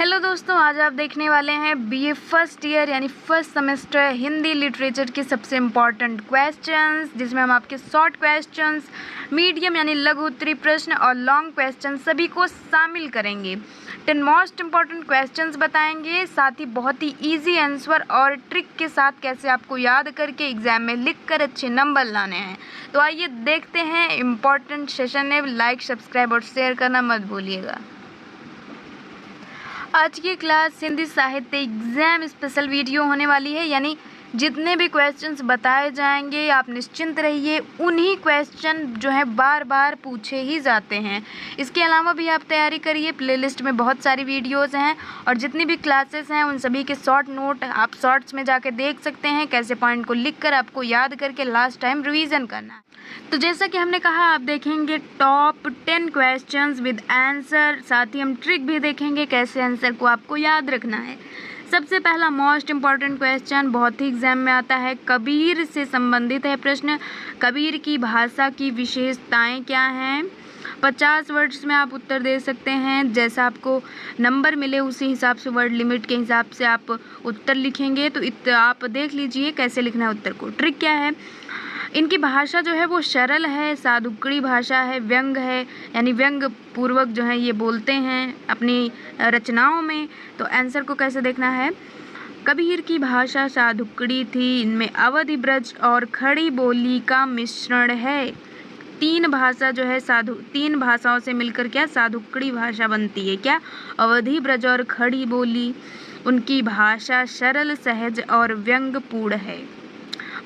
Hello दोस्तों, आज आप देखने वाले हैं बीए फर्स्ट ईयर यानी फर्स्ट सेमेस्टर हिंदी लिटरेचर के सबसे इम्पॉर्टेंट क्वेश्चंस, जिसमें हम आपके शॉर्ट क्वेश्चंस, मीडियम यानी लघु उत्तरीय प्रश्न और लॉन्ग क्वेश्चन सभी को शामिल करेंगे। 10 मोस्ट इम्पॉर्टेंट क्वेश्चंस बताएंगे, साथ ही बहुत ही इजी आंसर और ट्रिक के साथ कैसे आपको याद करके एग्जाम में लिख कर अच्छे नंबर लाने हैं। तो आइए देखते हैं इम्पॉर्टेंट सेशन है। लाइक, सब्सक्राइब और शेयर करना मत भूलिएगा। आज की क्लास हिंदी साहित्य एग्ज़ाम स्पेशल वीडियो होने वाली है, यानी जितने भी क्वेश्चंस बताए जाएंगे आप निश्चिंत रहिए, उन्हीं क्वेश्चन जो है बार बार पूछे ही जाते हैं। इसके अलावा भी आप तैयारी करिए, प्लेलिस्ट में बहुत सारी वीडियोस हैं और जितनी भी क्लासेस हैं उन सभी के शॉर्ट नोट आप शॉर्ट्स में जाके देख सकते हैं, कैसे पॉइंट को लिखकर आपको याद करके लास्ट टाइम रिवीजन करना है। तो जैसा कि हमने कहा, आप देखेंगे टॉप 10 क्वेश्चंस विद आंसर, साथ ही हम ट्रिक भी देखेंगे कैसे आंसर को आपको याद रखना है। सबसे पहला मोस्ट इम्पॉर्टेंट क्वेश्चन बहुत ही एग्जाम में आता है, कबीर से संबंधित है प्रश्न। कबीर की भाषा की विशेषताएं क्या हैं? 50 वर्ड्स में आप उत्तर दे सकते हैं। जैसा आपको नंबर मिले उसी हिसाब से, वर्ड लिमिट के हिसाब से आप उत्तर लिखेंगे। तो आप देख लीजिए कैसे लिखना है उत्तर को। ट्रिक क्या है? इनकी भाषा जो है वो सरल है, सादुक्कड़ी भाषा है, व्यंग है, यानी व्यंग पूर्वक जो है ये बोलते हैं अपनी रचनाओं में। तो आंसर को कैसे देखना है? कबीर की भाषा सादुक्कड़ी थी, इनमें अवधि ब्रज और खड़ी बोली का मिश्रण है। तीन भाषाओं से मिलकर क्या सादुक्कड़ी भाषा बनती है? क्या? अवधि ब्रज और खड़ी बोली। उनकी भाषा सरल, सहज और व्यंग्यपूर्ण है।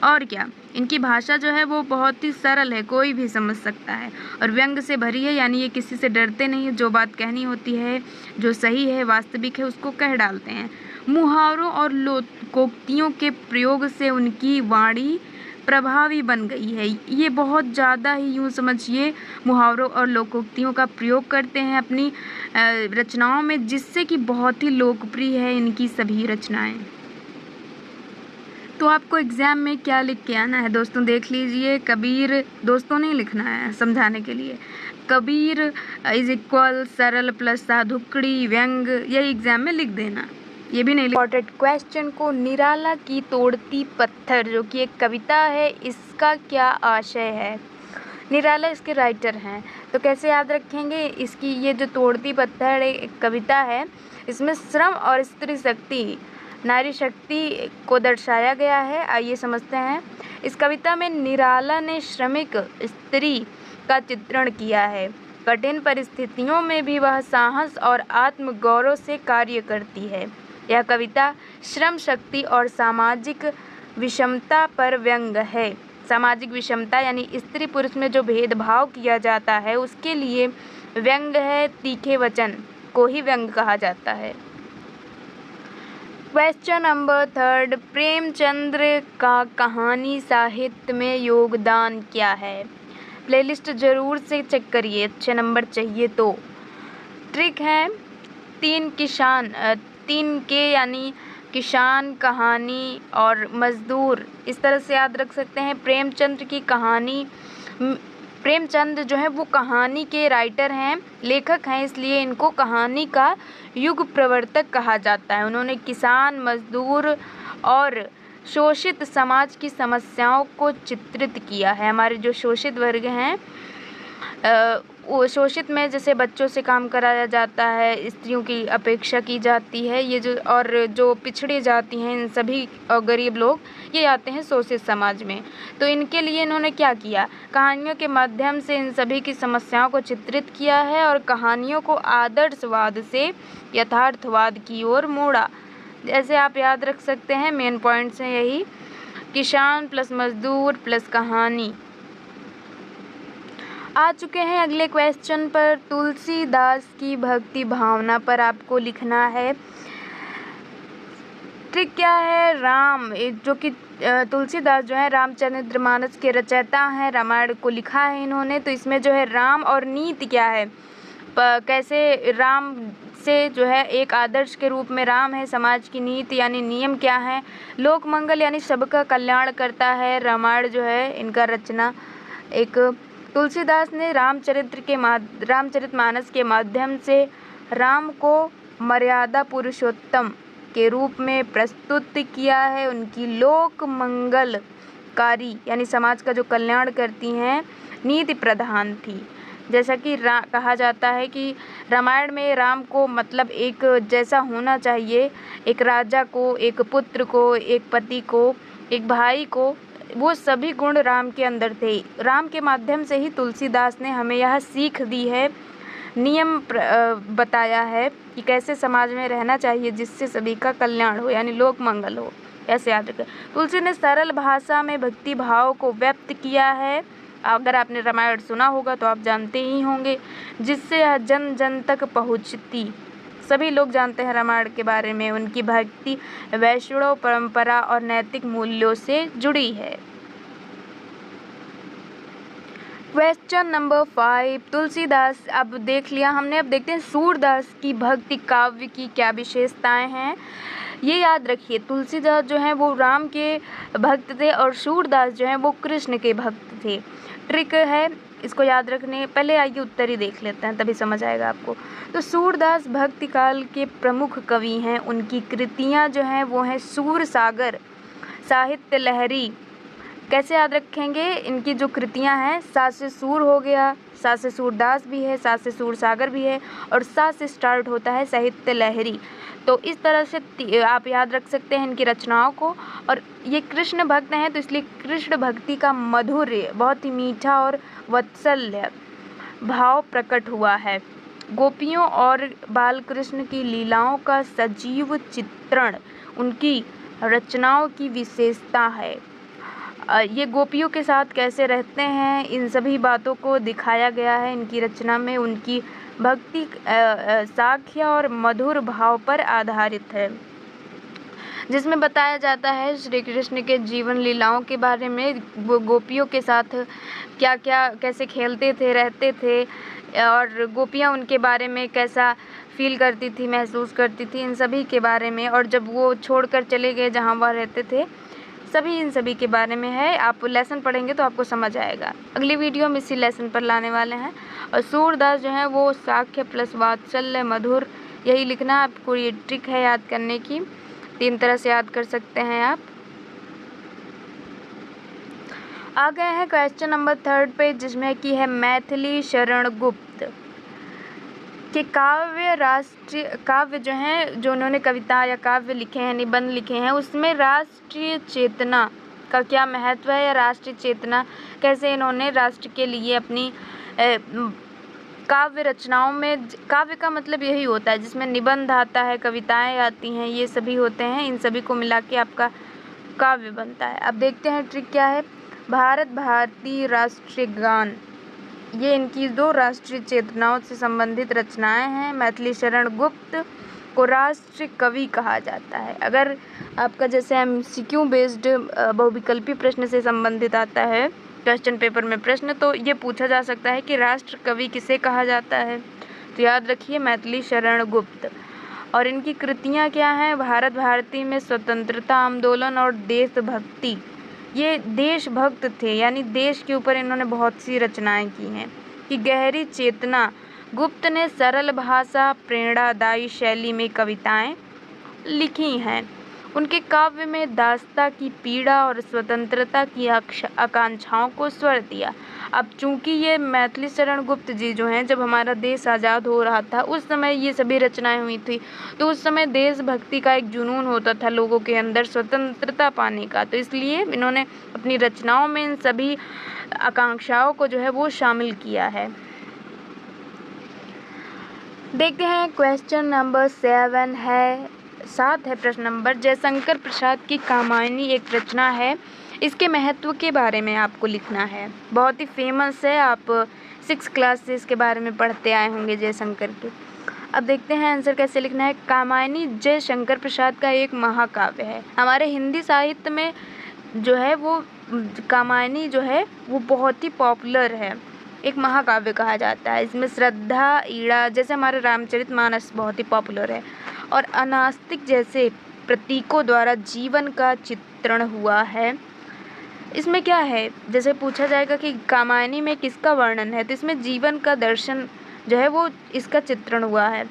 और क्या? इनकी भाषा जो है वो बहुत ही सरल है, कोई भी समझ सकता है, और व्यंग से भरी है, यानी ये किसी से डरते नहीं, जो बात कहनी होती है, जो सही है, वास्तविक है, उसको कह डालते हैं। मुहावरों और लोकोक्तियों के प्रयोग से उनकी वाणी प्रभावी बन गई है। ये बहुत ज़्यादा ही, यूँ समझिए, मुहावरों और लोकोक्तियों का प्रयोग करते हैं अपनी रचनाओं में, जिससे कि बहुत ही लोकप्रिय है इनकी सभी रचनाएँ। तो आपको एग्ज़ाम में क्या लिख के आना है दोस्तों, देख लीजिए। कबीर दोस्तों नहीं लिखना है, समझाने के लिए। कबीर इज इक्वल सरल प्लस सादुक्कड़ी व्यंग, यही एग्ज़ाम में लिख देना। ये भी नहीं इम्पॉर्टेंट क्वेश्चन को, निराला की तोड़ती पत्थर जो कि एक कविता है, इसका क्या आशय है? निराला इसके राइटर हैं, तो कैसे याद रखेंगे? इसकी ये जो तोड़ती पत्थर एक कविता है, इसमें श्रम और स्त्री शक्ति, नारी शक्ति को दर्शाया गया है। आइए समझते हैं। इस कविता में निराला ने श्रमिक स्त्री का चित्रण किया है। कठिन परिस्थितियों में भी वह साहस और आत्मगौरव से कार्य करती है। यह कविता श्रम शक्ति और सामाजिक विषमता पर व्यंग है। सामाजिक विषमता यानी स्त्री पुरुष में जो भेदभाव किया जाता है उसके लिए व्यंग है। तीखे वचन को ही व्यंग कहा जाता है। क्वेश्चन नंबर 3, प्रेमचंद्र का कहानी साहित्य में योगदान क्या है? प्लेलिस्ट ज़रूर से चेक करिए, अच्छे नंबर चाहिए तो। ट्रिक है, 3 के यानी किसान, कहानी और मजदूर, इस तरह से याद रख सकते हैं। प्रेमचंद जो है वो कहानी के राइटर हैं, लेखक हैं, इसलिए इनको कहानी का युग प्रवर्तक कहा जाता है। उन्होंने किसान, मजदूर और शोषित समाज की समस्याओं को चित्रित किया है। हमारे जो शोषित वर्ग हैं, वो शोषित में जैसे बच्चों से काम कराया जाता है, स्त्रियों की अपेक्षा की जाती है, ये जो पिछड़ी जाति हैं, इन सभी और गरीब लोग, ये आते हैं शोषित समाज में। तो इनके लिए इन्होंने क्या किया? कहानियों के माध्यम से इन सभी की समस्याओं को चित्रित किया है और कहानियों को आदर्शवाद से यथार्थवाद की ओर मोड़ा। जैसे आप याद रख सकते हैं, मेन पॉइंट्स हैं यही, किसान प्लस मजदूर प्लस कहानी। आ चुके हैं अगले क्वेश्चन पर। तुलसीदास की भक्ति भावना पर आपको लिखना है। ट्रिक क्या है? राम, जो कि तुलसीदास जो है रामचरितमानस के रचयिता हैं, रामायण को लिखा है इन्होंने। तो इसमें जो है राम और नीति क्या है, कैसे राम से जो है एक आदर्श के रूप में राम है, समाज की नीति यानी नियम क्या है, लोक मंगल यानी सबका कल्याण करता है। रामायण जो है इनका रचना एक तुलसीदास ने रामचरितमानस के माध्यम से राम को मर्यादा पुरुषोत्तम के रूप में प्रस्तुत किया है। उनकी लोक मंगलकारी यानी समाज का जो कल्याण करती हैं नीति प्रधान थी। जैसा कि कहा जाता है कि रामायण में राम को मतलब एक जैसा होना चाहिए, एक राजा को, एक पुत्र को, एक पति को, एक भाई को, वो सभी गुण राम के अंदर थे। राम के माध्यम से ही तुलसीदास ने हमें यह सीख दी है, नियम बताया है कि कैसे समाज में रहना चाहिए जिससे सभी का कल्याण हो यानी लोक मंगल हो। ऐसे याद रखें। तुलसी ने सरल भाषा में भक्ति भाव को व्यक्त किया है। अगर आपने रामायण सुना होगा तो आप जानते ही होंगे, जिससे यह जन जन तक पहुँचती। सभी लोग जानते हैं रामायण के बारे में। उनकी भक्ति वैष्णव परंपरा और नैतिक मूल्यों से जुड़ी है। क्वेश्चन नंबर 5, तुलसीदास अब देख लिया हमने। अब देखते हैं सूरदास की भक्ति काव्य की क्या विशेषताएं हैं। ये याद रखिए, तुलसीदास जो हैं वो राम के भक्त थे और सूरदास जो हैं वो कृष्ण के भक्त थे। ट्रिक है इसको याद रखने। पहले आइए उत्तर ही देख लेते हैं, तभी समझ आएगा आपको। तो सूरदास भक्ति काल के प्रमुख कवि हैं। उनकी कृतियाँ जो हैं वो हैं सूर सागर, साहित्य लहरी। कैसे याद रखेंगे? इनकी जो कृतियाँ हैं, सा से सूर हो गया, सा से सूरदास भी है, सा से सूर सागर भी है और सा से स्टार्ट होता है साहित्य लहरी। तो इस तरह से आप याद रख सकते हैं इनकी रचनाओं को। और ये कृष्ण भक्त हैं तो इसलिए कृष्ण भक्ति का माधुर्य, बहुत ही मीठा और वात्सल्य भाव प्रकट हुआ है। गोपियों और बालकृष्ण की लीलाओं का सजीव चित्रण उनकी रचनाओं की विशेषता है। ये गोपियों के साथ कैसे रहते हैं, इन सभी बातों को दिखाया गया है इनकी रचना में। उनकी भक्ति साख्य और मधुर भाव पर आधारित है, जिसमें बताया जाता है श्री कृष्ण के जीवन लीलाओं के बारे में। वो गोपियों के साथ क्या क्या कैसे खेलते थे, रहते थे और गोपियाँ उनके बारे में कैसा फील करती थी, महसूस करती थी, इन सभी के बारे में। और जब वो छोड़कर चले गए जहाँ वह रहते थे, सभी इन सभी के बारे में है। आप लेसन पढ़ेंगे तो आपको समझ आएगा। अगली वीडियो हम इसी लेसन पर लाने वाले हैं। और सूरदास जो है वो साख्य प्लस वात्सल्य मधुर, यही लिखना आपको। ये ट्रिक है याद करने की, 3 तरह से याद कर सकते हैं आप। आ गए हैं क्वेश्चन नंबर 3 पे, जिसमें की है मैथिली शरण गुप्त के काव्य जो हैं, जो उन्होंने कविता या काव्य लिखे हैं, निबंध लिखे हैं, उसमें राष्ट्रीय चेतना का क्या महत्व है या राष्ट्रीय चेतना कैसे इन्होंने राष्ट्र के लिए अपनी काव्य रचनाओं में। काव्य का मतलब यही होता है जिसमें निबंध आता है, कविताएं आती हैं, ये सभी होते हैं। इन सभी को मिला के आपका काव्य बनता है। अब देखते हैं ट्रिक क्या है। भारत भारती राष्ट्रीय गान, ये इनकी 2 राष्ट्रीय चेतनाओं से संबंधित रचनाएं हैं। मैथिली शरण गुप्त को राष्ट्रीय कवि कहा जाता है। अगर आपका जैसे MCQ बेस्ड बहुविकल्पी प्रश्न से संबंधित आता है क्वेश्चन पेपर में प्रश्न, तो ये पूछा जा सकता है कि राष्ट्र कवि किसे कहा जाता है। तो याद रखिए मैथिली शरण गुप्त। और इनकी कृतियाँ क्या हैं? भारत भारती में स्वतंत्रता आंदोलन और देशभक्ति। ये देशभक्त थे यानी देश के ऊपर इन्होंने बहुत सी रचनाएं की हैं। कि गहरी चेतना, गुप्त ने सरल भाषा प्रेरणादायी शैली में कविताएं लिखी हैं। उनके काव्य में दास्ता की पीड़ा और स्वतंत्रता की आकांक्षाओं को स्वर दिया। अब चूंकि ये मैथिली शरण गुप्त जी जो हैं, जब हमारा देश आज़ाद हो रहा था उस समय ये सभी रचनाएं हुई थी, तो उस समय देशभक्ति का एक जुनून होता था लोगों के अंदर स्वतंत्रता पाने का। तो इसलिए इन्होंने अपनी रचनाओं में इन सभी आकांक्षाओं को जो है वो शामिल किया है। देखते हैं क्वेश्चन नंबर 7 है प्रश्न नंबर। जयशंकर प्रसाद की कामायनी एक रचना है, इसके महत्व के बारे में आपको लिखना है। बहुत ही फेमस है, आप 6 क्लास से इसके बारे में पढ़ते आए होंगे जयशंकर के। अब देखते हैं आंसर कैसे लिखना है। कामायनी जयशंकर प्रसाद का एक महाकाव्य है। हमारे हिंदी साहित्य में जो है वो कामायनी जो है वो बहुत ही पॉपुलर है, एक महाकाव्य कहा जाता है। इसमें श्रद्धा, ईड़ा जैसे हमारे रामचरितमानस बहुत ही पॉपुलर है और अनास्तिक जैसे प्रतीकों द्वारा जीवन का चित्रण हुआ है। इसमें क्या है, जैसे पूछा जाएगा कि कामायनी में किसका वर्णन है, तो इसमें जीवन का दर्शन जो है वो इसका चित्रण हुआ है।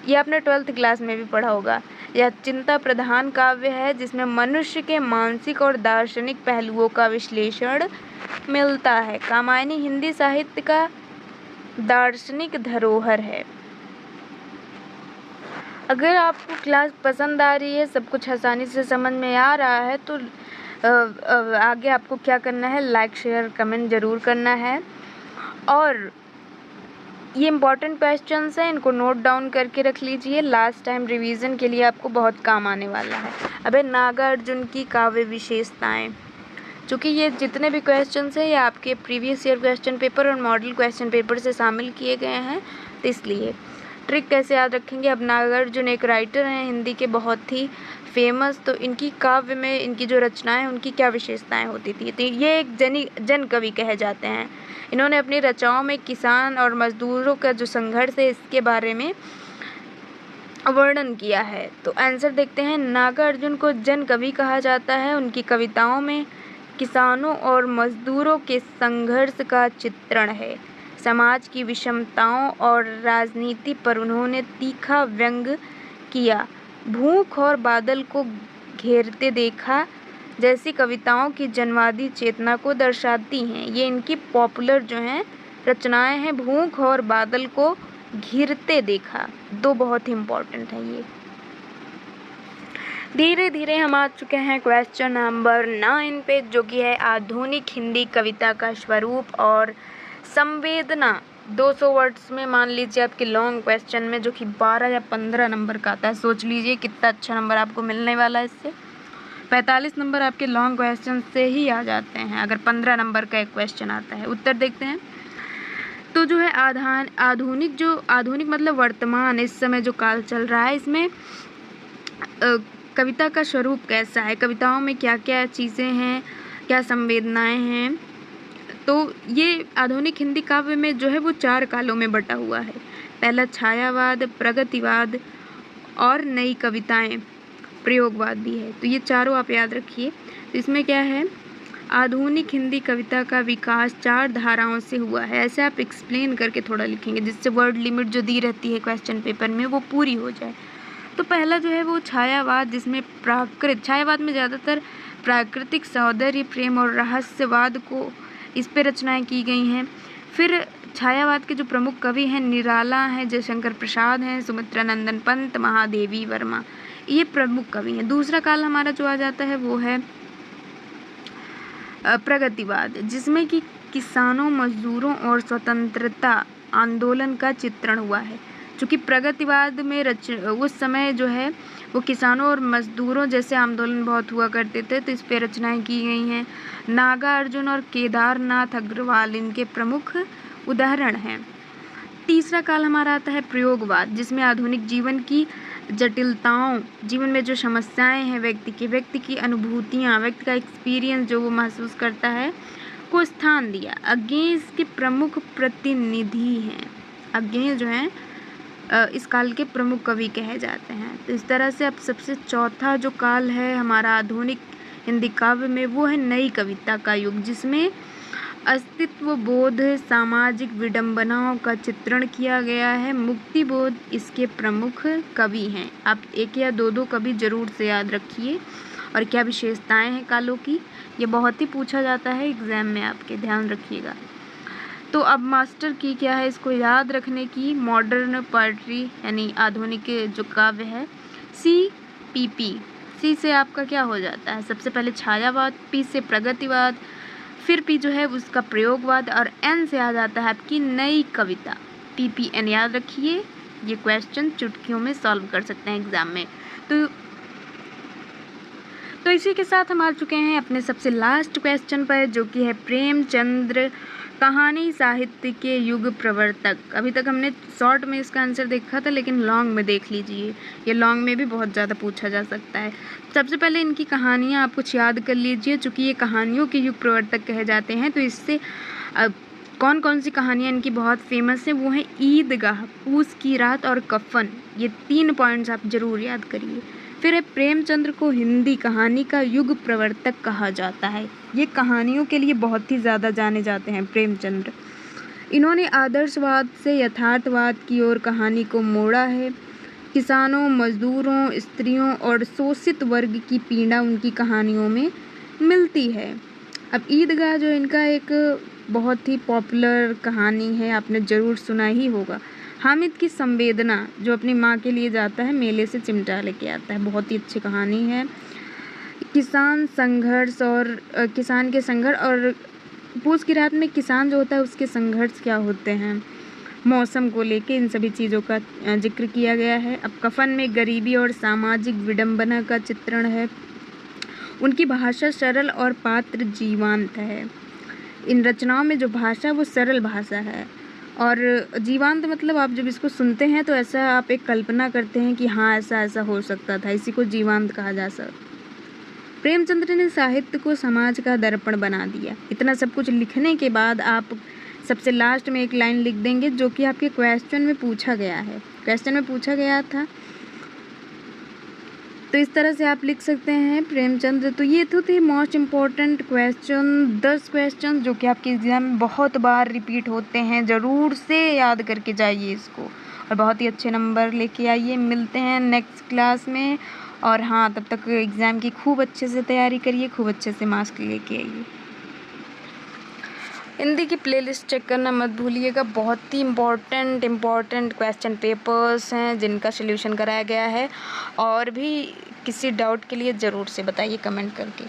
ये आपने 12th क्लास में भी पढ़ा होगा। यह चिंता प्रधान काव्य है जिसमें मनुष्य के मानसिक और दार्शनिक पहलुओं का विश्लेषण मिलता है। कामायनी हिंदी साहित्य का दार्शनिक धरोहर है। अगर आपको क्लास पसंद आ रही है, सब कुछ आसानी से समझ में आ रहा है, तो आगे आपको क्या करना है, लाइक शेयर कमेंट ज़रूर करना है। और ये इम्पॉर्टेंट क्वेश्चंस हैं, इनको नोट डाउन करके रख लीजिए, लास्ट टाइम रिवीजन के लिए आपको बहुत काम आने वाला है। अबे नागार्जुन की काव्य विशेषताएं, चूँकि ये जितने भी क्वेश्चंस हैं ये आपके प्रीवियस ईयर क्वेश्चन पेपर और मॉडल क्वेश्चन पेपर से शामिल किए गए हैं, तो इसलिए ट्रिक कैसे याद रखेंगे। अब नागार्जुन एक राइटर हैं हिंदी के बहुत ही फेमस, तो इनकी काव्य में इनकी जो रचनाएं उनकी क्या विशेषताएं होती थी। तो ये एक जन कवि कहे जाते हैं। इन्होंने अपनी रचनाओं में किसान और मजदूरों का जो संघर्ष है इसके बारे में वर्णन किया है। तो आंसर देखते हैं, नागार्जुन को जन कवि कहा जाता है। उनकी कविताओं में किसानों और मजदूरों के संघर्ष का चित्रण है। समाज की विषमताओं और राजनीति पर उन्होंने तीखा व्यंग किया। भूख और बादल को घेरते देखा जैसी कविताओं की जनवादी चेतना को दर्शाती हैं। ये इनकी पॉपुलर जो हैं रचनाएं हैं। भूख और बादल को घिरते देखा, दो बहुत ही इम्पोर्टेंट हैं ये। धीरे धीरे हम आ चुके हैं क्वेश्चन नंबर 9 पे, जो कि है आधुनिक हिंदी कविता का स्वरूप और संवेदना। 200 वर्ड्स में मान लीजिए आपके लॉन्ग क्वेश्चन में, जो कि 12 या 15 नंबर का आता है। सोच लीजिए कितना अच्छा नंबर आपको मिलने वाला है इससे। 45 नंबर आपके लॉन्ग क्वेश्चन से ही आ जाते हैं अगर 15 नंबर का एक क्वेश्चन आता है। उत्तर देखते हैं। तो जो है आधुनिक मतलब वर्तमान, इस समय जो काल चल रहा है, इसमें कविता का स्वरूप कैसा है, कविताओं में क्या क्या चीज़ें हैं, क्या संवेदनाएं हैं। तो ये आधुनिक हिंदी काव्य में जो है वो 4 कालों में बटा हुआ है। पहला छायावाद, प्रगतिवाद और नई कविताएं, प्रयोगवाद भी है। तो ये चारों आप याद रखिए। तो इसमें क्या है, आधुनिक हिंदी कविता का विकास 4 धाराओं से हुआ है। ऐसे आप एक्सप्लेन करके थोड़ा लिखेंगे जिससे वर्ड लिमिट जो दी रहती है क्वेश्चन पेपर में वो पूरी हो जाए। तो पहला जो है वो छायावाद, जिसमें छायावाद में ज़्यादातर प्राकृतिक सौंदर्य, प्रेम और रहस्यवाद को इस पे रचनाएं की गई हैं। फिर छायावाद के जो प्रमुख कवि हैं निराला हैं, जयशंकर प्रसाद हैं, सुमित्रा नंदन पंत, महादेवी वर्मा, ये प्रमुख कवि हैं। दूसरा काल हमारा जो आ जाता है वो है प्रगतिवाद, जिसमें कि किसानों, मजदूरों और स्वतंत्रता आंदोलन का चित्रण हुआ है। चूँकि प्रगतिवाद में उस समय जो है वो किसानों और मजदूरों जैसे आंदोलन बहुत हुआ करते थे, तो इस पे रचनाएं की गई हैं। नागार्जुन और केदारनाथ अग्रवाल इनके प्रमुख उदाहरण हैं। तीसरा काल हमारा आता है प्रयोगवाद, जिसमें आधुनिक जीवन की जटिलताओं, जीवन में जो समस्याएं हैं व्यक्ति की अनुभूतियाँ, व्यक्ति का एक्सपीरियंस जो वो महसूस करता है, को स्थान दिया। अज्ञेय के प्रमुख प्रतिनिधि हैं। अज्ञेय जो हैं इस काल के प्रमुख कवि कहे जाते हैं। तो इस तरह से अब सबसे चौथा जो काल है हमारा आधुनिक हिंदी काव्य में वो है नई कविता का युग, जिसमें अस्तित्व बोध, सामाजिक विडंबनाओं का चित्रण किया गया है। मुक्ति बोध इसके प्रमुख कवि हैं। आप 1 या 2 कवि जरूर से याद रखिए। और क्या विशेषताएं हैं कालों की, ये बहुत ही पूछा जाता है एग्जाम में, आपके ध्यान रखिएगा। तो अब मास्टर की क्या है इसको याद रखने की, मॉडर्न पोएट्री यानी आधुनिक जो काव्य है। CPP, C से आपका क्या हो जाता है, सबसे पहले छायावाद, P से प्रगतिवाद, फिर P जो है उसका प्रयोगवाद, और N से आ जाता है आपकी नई कविता। PPN याद रखिए, ये क्वेश्चन चुटकियों में सॉल्व कर सकते हैं एग्जाम में। तो इसी के साथ हम आ चुके हैं अपने सबसे लास्ट क्वेश्चन पर, जो कि है प्रेमचंद्र कहानी साहित्य के युग प्रवर्तक। अभी तक हमने शॉर्ट में इसका आंसर देखा था, लेकिन लॉन्ग में देख लीजिए, ये लॉन्ग में भी बहुत ज़्यादा पूछा जा सकता है। सबसे पहले इनकी कहानियाँ आप कुछ याद कर लीजिए, चूँकि ये कहानियों के युग प्रवर्तक कहे जाते हैं। तो इससे कौन कौन सी कहानियाँ इनकी बहुत फेमस हैं वो हैं ईदगाह, पूस की रात और कफन। ये 3 पॉइंट्स आप ज़रूर याद करिए। फिर है प्रेमचंद्र को हिंदी कहानी का युग प्रवर्तक कहा जाता है। ये कहानियों के लिए बहुत ही ज़्यादा जाने जाते हैं प्रेमचंद्र। इन्होंने आदर्शवाद से यथार्थवाद की ओर कहानी को मोड़ा है। किसानों, मजदूरों, स्त्रियों और शोषित वर्ग की पीड़ा उनकी कहानियों में मिलती है। अब ईदगाह जो इनका एक बहुत ही पॉपुलर कहानी है, आपने ज़रूर सुना ही होगा। हामिद की संवेदना जो अपनी माँ के लिए जाता है, मेले से चिमटा लेके आता है, बहुत ही अच्छी कहानी है। किसान संघर्ष और किसान के संघर्ष और पूस की रात में किसान जो होता है उसके संघर्ष क्या होते हैं, मौसम को लेके, इन सभी चीज़ों का जिक्र किया गया है। अब कफन में गरीबी और सामाजिक विडंबना का चित्रण है। उनकी भाषा सरल और पात्र जीवंत है। इन रचनाओं में जो भाषा वो सरल भाषा है और जीवंत मतलब आप जब इसको सुनते हैं तो ऐसा आप एक कल्पना करते हैं कि हाँ ऐसा ऐसा हो सकता था, इसी को जीवंत कहा जा सकता। प्रेमचंद्र ने साहित्य को समाज का दर्पण बना दिया। इतना सब कुछ लिखने के बाद आप सबसे लास्ट में एक लाइन लिख देंगे जो कि आपके क्वेश्चन में पूछा गया है, क्वेश्चन में पूछा गया था, तो इस तरह से आप लिख सकते हैं प्रेमचंद्र। तो ये तो थे मोस्ट इम्पॉर्टेंट क्वेश्चन, 10 क्वेश्चन जो कि आपके एग्ज़ाम में बहुत बार रिपीट होते हैं। ज़रूर से याद करके जाइए इसको और बहुत ही अच्छे नंबर लेके आइए। मिलते हैं नेक्स्ट क्लास में और हाँ, तब तक एग्ज़ाम की खूब अच्छे से तैयारी करिए, खूब अच्छे से मार्क्स लेके आइए। हिंदी की प्लेलिस्ट चेक करना मत भूलिएगा, बहुत ही इम्पॉर्टेंट क्वेश्चन पेपर्स हैं जिनका सल्यूशन कराया गया है। और भी किसी डाउट के लिए ज़रूर से बताइए कमेंट करके।